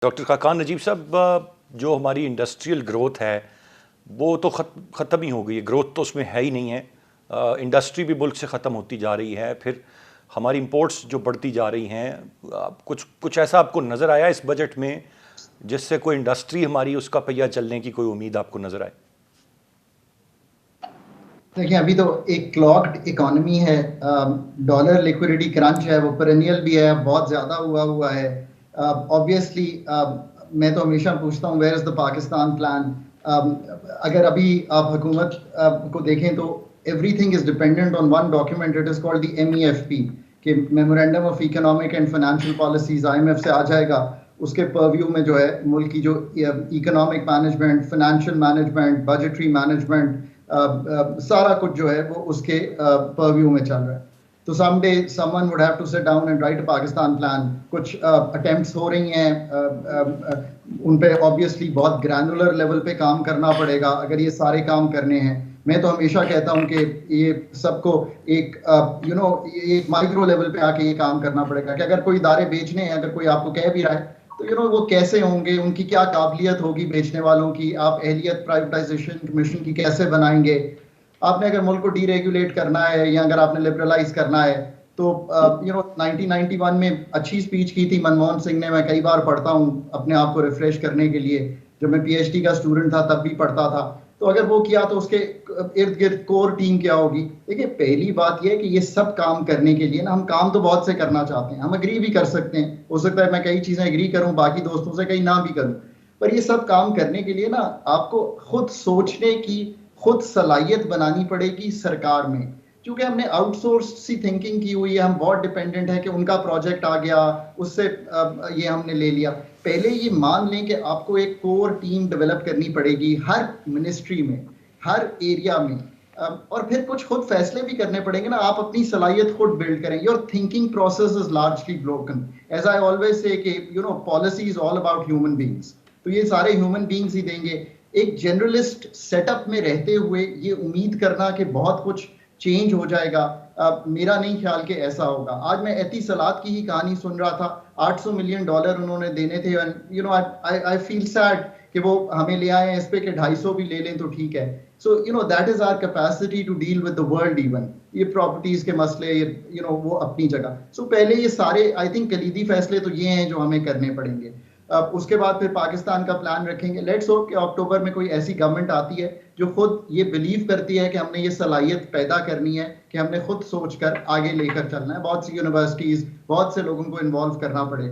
Doctor Khaqan Najeeb साहब, जो हमारी इंडस्ट्रियल ग्रोथ है वो तो ख़त्म ही हो गई है। ग्रोथ तो उसमें है ही नहीं है। इंडस्ट्री भी मुल्क से ख़त्म होती जा रही है। फिर हमारी इंपोर्ट्स जो बढ़ती जा रही हैं, कुछ कुछ ऐसा आपको नज़र आया इस बजट में जिससे कोई इंडस्ट्री हमारी उसका पहिया चलने की कोई उम्मीद आपको नज़र आए? देखिए, अभी तो एक क्लॉग्ड इकोनॉमी है। डॉलर लिक्विडिटी क्रंच है, वो पेरेनियल भी है, बहुत ज़्यादा हुआ है। ऑब्वियसली मैं तो हमेशा पूछता हूँ, where is the Pakistan plan. अगर अभी आप हुकूमत को देखें तो everything is dependent on one document, it is called the MEFP, कि memorandum of economic and financial policies IMF से आ जाएगा। उसके परव्यू में जो है मुल्क की जो economic management, financial management, budgetary management, सारा कुछ जो है वो उसके परव्यू में चल रहा है। तो someday someone would have to sit down and write a Pakistan plan. कुछ अटेम्प्ट्स हो रही हैं, उन पे ऑब्वियसली बहुत ग्रैनुलर लेवल पे काम करना पड़ेगा अगर ये सारे काम करने हैं। मैं तो हमेशा कहता हूं कि ये सबको एक एक माइक्रो लेवल पे आके ये काम करना पड़ेगा कि अगर कोई इदारे बेचने हैं, अगर कोई आपको कह भी रहा है तो वो कैसे होंगे, उनकी क्या काबिलियत होगी बेचने वालों की, आप अहलियत प्राइवेटाइजेशन कमीशन की कैसे बनाएंगे। आपने अगर मुल्क को डीरेगुलेट करना है या अगर आपने लिबरलाइज करना है तो 1991 में अच्छी स्पीच की थी मनमोहन सिंह ने, मैं कई बार पढ़ता हूँ अपने आप को रिफ्रेश करने के लिए। जब मैं PhD का स्टूडेंट था तब भी पढ़ता था। तो अगर वो किया तो उसके इर्द गिर्द कोर टीम क्या होगी। देखिए, पहली बात यह है कि ये सब काम करने के लिए ना, हम काम तो बहुत से करना चाहते हैं, हम एग्री भी कर सकते हैं, हो सकता है मैं कई चीजें एग्री करूं, बाकी दोस्तों से कई ना भी करूं, पर ये सब काम करने के लिए ना आपको खुद सोचने की, खुद सलाहियत बनानी पड़ेगी सरकार में। क्योंकि हमने आउटसोर्स सी थिंकिंग की हुई है, हम बहुत डिपेंडेंट है कि उनका प्रोजेक्ट आ गया, उससे ये हमने ले लिया। पहले ये मान लें कि आपको एक कोर टीम डेवलप करनी पड़ेगी हर मिनिस्ट्री में, हर एरिया में, और फिर कुछ खुद फैसले भी करने पड़ेंगे ना। आप अपनी सलाहियत खुद बिल्ड करें। Your thinking process is largely broken. As I always say कि policy is all about human beings. तो ये सारे ह्यूमन बीइंग्स ही देंगे। एक जनरलिस्ट सेटअप में रहते हुए ये उम्मीद करना कि बहुत कुछ चेंज हो जाएगा, मेरा नहीं ख्याल कि ऐसा होगा। आज मैं एतिसलात की ही कहानी सुन रहा था। $800 मिलियन उन्होंने देने थे। आई फील सैड कि वो हमें ले आए इस पे कि 250 भी ले लें तो ठीक है। So that is our capacity to deal with the world. Even ये प्रॉपर्टीज के मसले, वो अपनी जगह। सो पहले ये सारे आई थिंक कलीदी फैसले तो ये हैं जो हमें करने पड़ेंगे। उसके बाद फिर पाकिस्तान का प्लान रखेंगे। लेट्स होप कि अक्टूबर में कोई ऐसी गवर्नमेंट आती है जो खुद ये बिलीव करती है कि हमने ये सलाहियत पैदा करनी है, कि हमने खुद सोचकर आगे लेकर चलना है। बहुत सी यूनिवर्सिटीज, बहुत से लोगों को इन्वॉल्व करना पड़ेगा।